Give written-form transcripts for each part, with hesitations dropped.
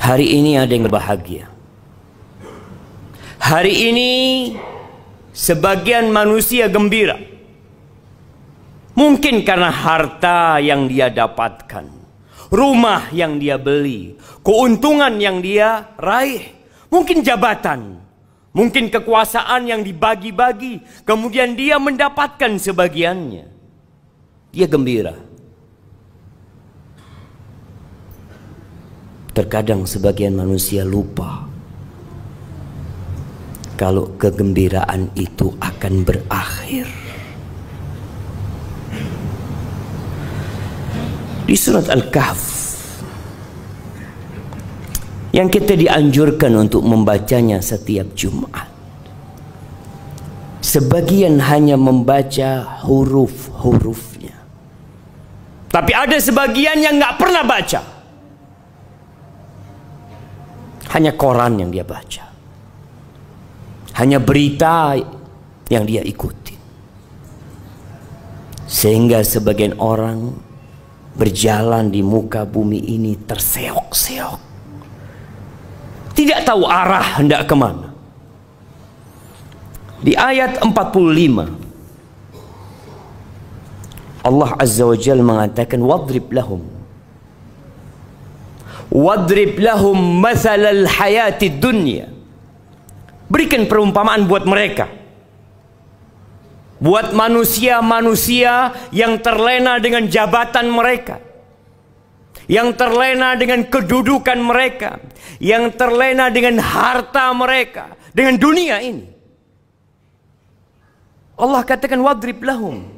Hari ini ada yang berbahagia. Hari ini sebagian manusia gembira. Mungkin karena harta yang dia dapatkan, rumah yang dia beli, keuntungan yang dia raih, mungkin jabatan, mungkin kekuasaan yang dibagi-bagi, kemudian dia mendapatkan sebagiannya. Dia gembira. Terkadang sebagian manusia lupa kalau kegembiraan itu akan berakhir. Di surat Al-Kahf yang kita dianjurkan untuk membacanya setiap Jumat, sebagian hanya membaca huruf-hurufnya, tapi ada sebagian yang nggak pernah baca. Hanya koran yang dia baca, hanya berita yang dia ikuti, sehingga sebagian orang berjalan di muka bumi ini terseok-seok, tidak tahu arah hendak kemana. Di ayat 45 Allah Azza wa Jalla mengatakan, Wadrib lahum mathalal hayatid dunya. Berikan perumpamaan buat mereka, buat manusia-manusia yang terlena dengan jabatan mereka, yang terlena dengan kedudukan mereka, yang terlena dengan harta mereka, dengan dunia ini. Allah katakan wadrib lahum.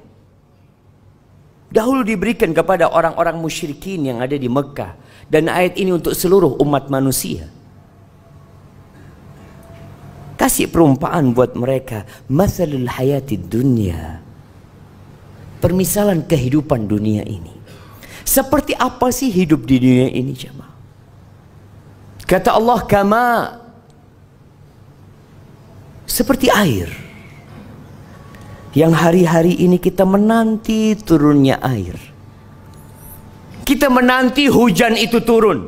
Dahulu diberikan kepada orang-orang musyrikin yang ada di Mekah, dan ayat ini untuk seluruh umat manusia. Kasih perumpamaan buat mereka, mathalul hayatid dunya, permisalan kehidupan dunia ini. Seperti apa sih hidup di dunia ini, jemaah? Kata Allah, kama, seperti air yang hari-hari ini kita menanti turunnya air. Kita menanti hujan itu turun.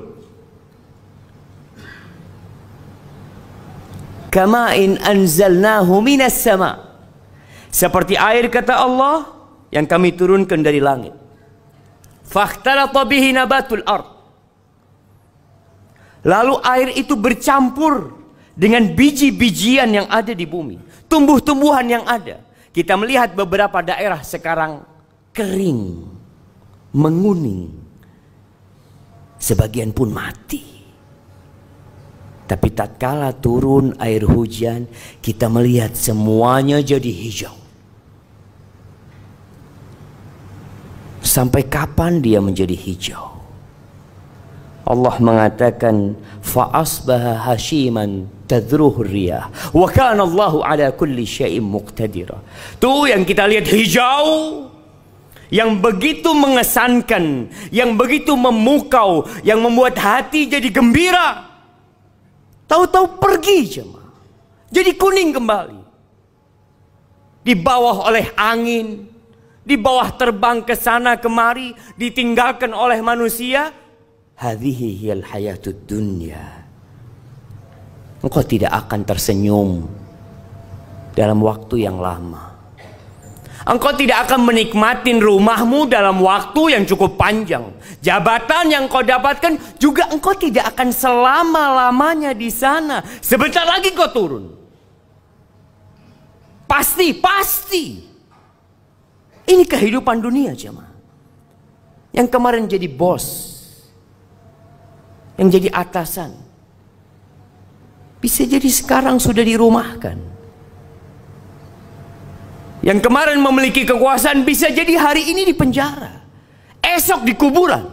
Kama'in anzalnahu minas sama. Seperti air, kata Allah, yang kami turunkan dari langit. Fakhtalata bihi nabatul ard. Lalu air itu bercampur dengan biji-bijian yang ada di bumi, tumbuh-tumbuhan yang ada. Kita melihat beberapa daerah sekarang kering, menguning, sebagian pun mati. Tapi tatkala turun air hujan, kita melihat semuanya jadi hijau. Sampai kapan dia menjadi hijau? Allah mengatakan, fa'asbaha hashiman tadruhur riyah wa kana Allahu ala kulli syai'in muqtadira. Tuh yang kita lihat hijau, yang begitu mengesankan, yang begitu memukau, yang membuat hati jadi gembira. Tahu-tahu pergi, jemaah, jadi kuning kembali. Di bawah oleh angin, di bawah terbang ke sana kemari, ditinggalkan oleh manusia. Hadhihi hiyal hayatud dunya. Engkau tidak akan tersenyum dalam waktu yang lama. Engkau tidak akan menikmatin rumahmu dalam waktu yang cukup panjang. Jabatan yang kau dapatkan juga engkau tidak akan selama-lamanya di sana. Sebentar lagi kau turun. Pasti. Ini kehidupan dunia, jemaah. Yang kemarin jadi bos, yang jadi atasan, bisa jadi sekarang sudah dirumahkan. Yang kemarin memiliki kekuasaan bisa jadi hari ini di penjara, esok di kuburan.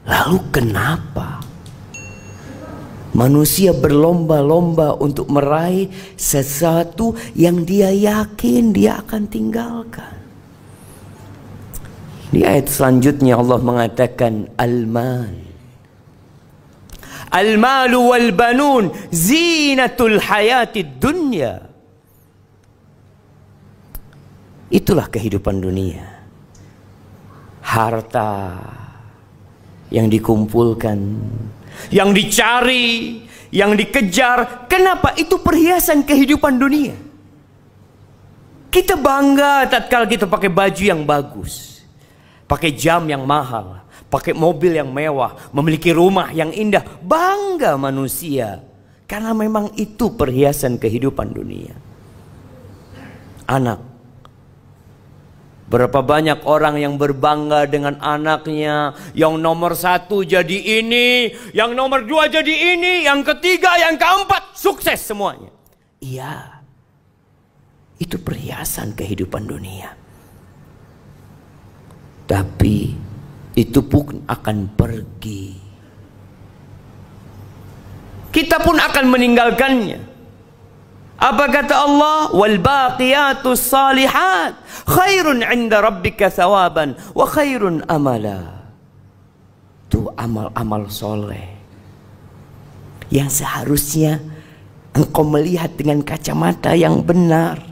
Lalu kenapa manusia berlomba-lomba untuk meraih sesuatu yang dia yakin dia akan tinggalkan? Di ayat selanjutnya Allah mengatakan, Al-malu wal banun zinatul hayatid dunya. Itulah kehidupan dunia. Harta, yang dikumpulkan, yang dicari, yang dikejar. Kenapa? Itu perhiasan kehidupan dunia. Kita bangga tatkala kita pakai baju yang bagus, pakai jam yang mahal, pakai mobil yang mewah, memiliki rumah yang indah. Bangga manusia, karena memang itu perhiasan kehidupan dunia. Anak, berapa banyak orang yang berbangga dengan anaknya, yang nomor 1 jadi ini, yang nomor 2 jadi ini, yang ketiga, yang keempat, sukses semuanya. Iya, itu perhiasan kehidupan dunia. Tapi itu pun akan pergi. Kita pun akan meninggalkannya. Apa kata Allah? Wal baqiyatus salihat khairun 'inda rabbika thawaban wa khairun amala. Itu amal-amal soleh yang seharusnya engkau melihat dengan kacamata yang benar.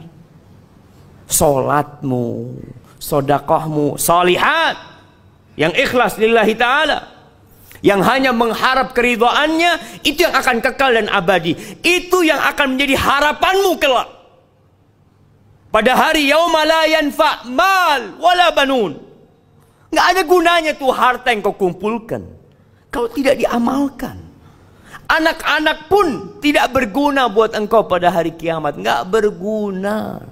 Solatmu, sedekahmu, salihat, yang ikhlas lillahi ta'ala, yang hanya mengharap keridhaannya, itu yang akan kekal dan abadi. Itu yang akan menjadi harapanmu kelak. Pada hari yauma la yanfa' mal wala banun. Nggak ada gunanya tuh harta yang kau kumpulkan kalau tidak diamalkan. Anak-anak pun tidak berguna buat engkau pada hari kiamat. Nggak berguna.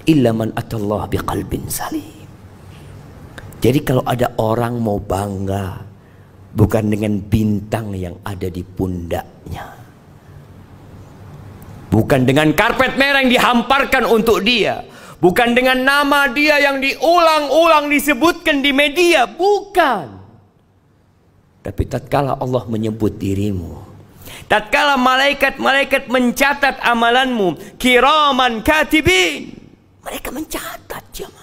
Illa man atallah biqalbin salim. Jadi kalau ada orang mau bangga, bukan dengan bintang yang ada di pundaknya, bukan dengan karpet merah yang dihamparkan untuk dia, bukan dengan nama dia yang diulang-ulang disebutkan di media, bukan. Tapi tatkala Allah menyebut dirimu, tatkala malaikat-malaikat mencatat amalanmu, kiraman katibin, mereka mencatat, jemaah.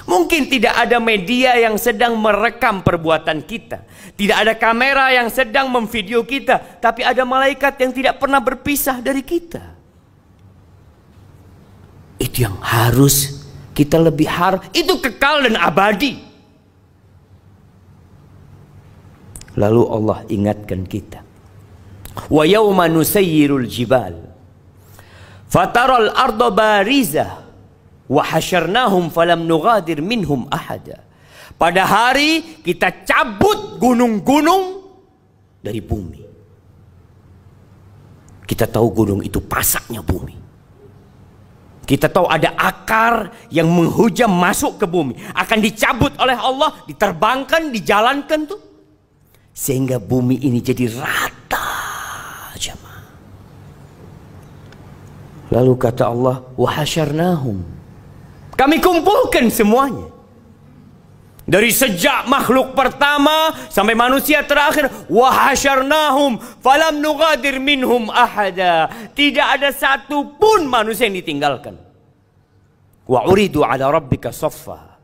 Mungkin tidak ada media yang sedang merekam perbuatan kita, tidak ada kamera yang sedang memvideo kita, tapi ada malaikat yang tidak pernah berpisah dari kita. Itu yang harus kita lebih harap, itu kekal dan abadi. Lalu Allah ingatkan kita, wa yawma nusayyirul jibal fataral arda barizah wa hasyarnahum falam nughadir minhum ahada. Pada hari kita cabut gunung-gunung dari bumi. Kita tahu gunung itu pasaknya bumi. Kita tahu ada akar yang menghujam masuk ke bumi, akan dicabut oleh Allah, diterbangkan, dijalankan tuh, sehingga bumi ini jadi rata, jemaah. Lalu kata Allah, wa hasyarnahum, kami kumpulkan semuanya. Dari sejak makhluk pertama sampai manusia terakhir, wa hasyarnahum falam nughadir minhum ahada. Tidak ada satu pun manusia yang ditinggalkan. Wa uridu ala rabbika saffa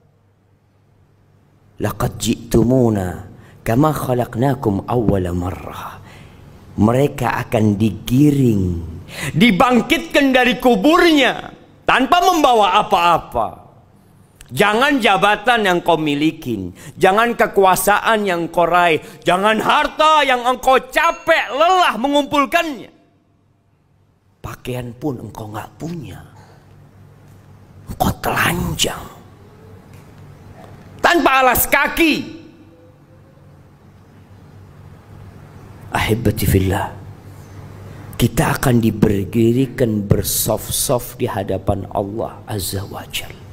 laqad ji'tumuna kama khalaqnakum awwala marrah. Mereka akan digiring, dibangkitkan dari kuburnya tanpa membawa apa-apa. Jangan jabatan yang kau miliki, jangan kekuasaan yang kau raih, jangan harta yang engkau capek lelah mengumpulkannya. Pakaian pun engkau nggak punya, engkau telanjang, tanpa alas kaki. Ahibati fillah, kita akan diberdirikan bersaf-saf di hadapan Allah Azza wa Jalla.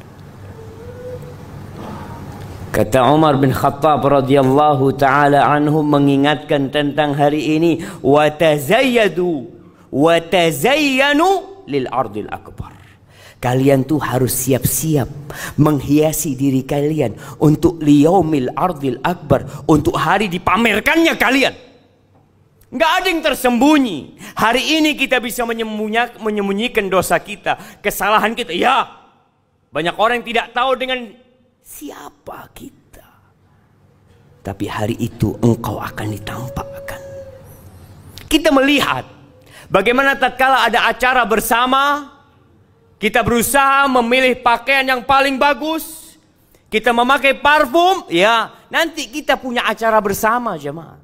Kata Umar bin Khattab radhiyallahu taala anhu mengingatkan tentang hari ini, wa tazayyadu wa tazayyanu lil ardil akbar. Kalian tuh harus siap-siap menghiasi diri kalian untuk liyaumil ardil akbar, untuk hari dipamerkannya kalian. Nggak ada yang tersembunyi. Hari ini kita bisa menyembunyikan dosa kita, kesalahan kita. Ya, banyak orang yang tidak tahu dengan siapa kita. Tapi hari itu engkau akan ditampakkan. Kita melihat bagaimana tatkala ada acara bersama, kita berusaha memilih pakaian yang paling bagus, Kita memakai parfum, ya nanti kita punya acara bersama jemaah.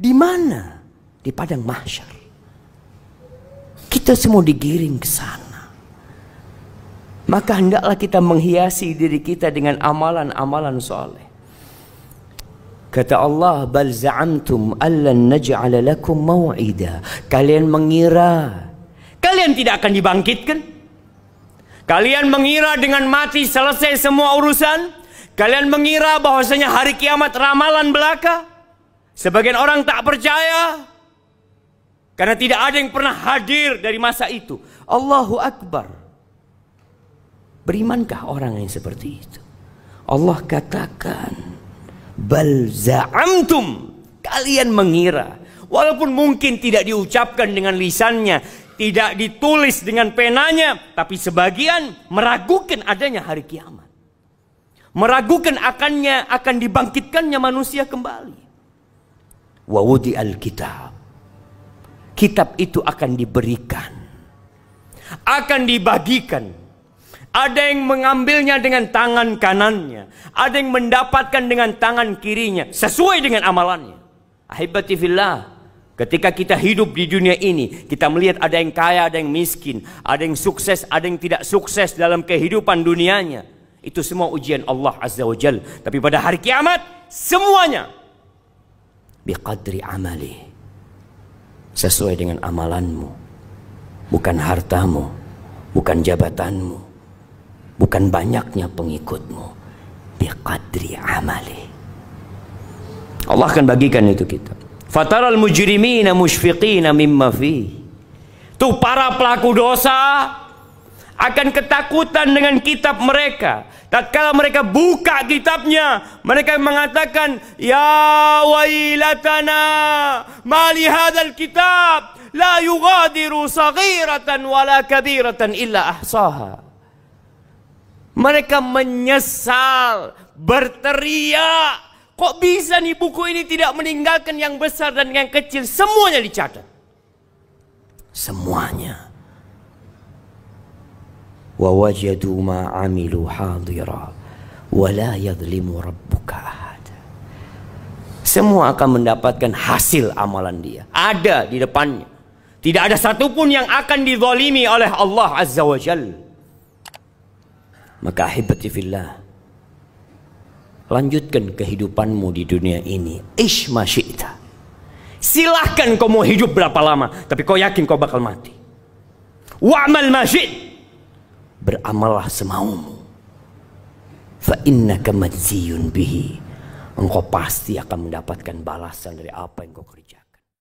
Di mana? Di padang mahsyar. Kita semua digiring ke sana. Maka hendaklah kita menghiasi diri kita dengan amalan-amalan soleh. Kata Allah, bal za'amtum allan naj'ala lakum maw'ida. Kalian mengira kalian tidak akan dibangkitkan? Kalian mengira dengan mati selesai semua urusan? Kalian mengira bahwasanya hari kiamat ramalan belaka? Sebagian orang tak percaya karena tidak ada yang pernah hadir dari masa itu. Allahu Akbar. Berimankah orang yang seperti itu? Allah katakan, bal za'amtum, kalian mengira. Walaupun mungkin tidak diucapkan dengan lisannya, tidak ditulis dengan penanya, tapi sebagian meragukan adanya hari kiamat, meragukan akan dibangkitkannya manusia kembali. Wa wudi al-kitab, kitab itu akan diberikan, akan dibagikan. Ada yang mengambilnya dengan tangan kanannya, ada yang mendapatkan dengan tangan kirinya, sesuai dengan amalannya. Ahibati fillah, ketika kita hidup di dunia ini, kita melihat ada yang kaya, ada yang miskin, ada yang sukses, ada yang tidak sukses dalam kehidupan dunianya. Itu semua ujian Allah Azza wa Jal. Tapi pada hari kiamat, semuanya biqadri amali, sesuai dengan amalanmu. Bukan hartamu, bukan jabatanmu, bukan banyaknya pengikutmu. Biqadri amali. Allah akan bagikan itu kita. Fataral mujrimina musyfiqina mimma fi. Tuh para pelaku dosa akan ketakutan dengan kitab mereka. Tatkala mereka buka kitabnya, mereka mengatakan, ya wailatana, ma li hadzal kitab la yughadiru saghiratan wala kabiratan illa ahsaha. Mereka menyesal, berteriak, kok bisa nih buku ini tidak meninggalkan yang besar dan yang kecil, semuanya dicatat. Semuanya. Wa wajadu ma amilu hadira wa la yadhlimu rabbuka ahad. Semua akan mendapatkan hasil amalan dia, ada di depannya. Tidak ada satupun yang akan dizalimi oleh Allah Azza wa Jalla. Maka ahibati fillah, lanjutkan kehidupanmu di dunia ini. Ish ma syi'ta. Silahkan kau mau hidup berapa lama, tapi kau yakin kau bakal mati. Wa'mal ma syi'ta. Beramallah semaumu. Fa innaka majziyun bihi. Engkau pasti akan mendapatkan balasan dari apa yang kau kerjakan.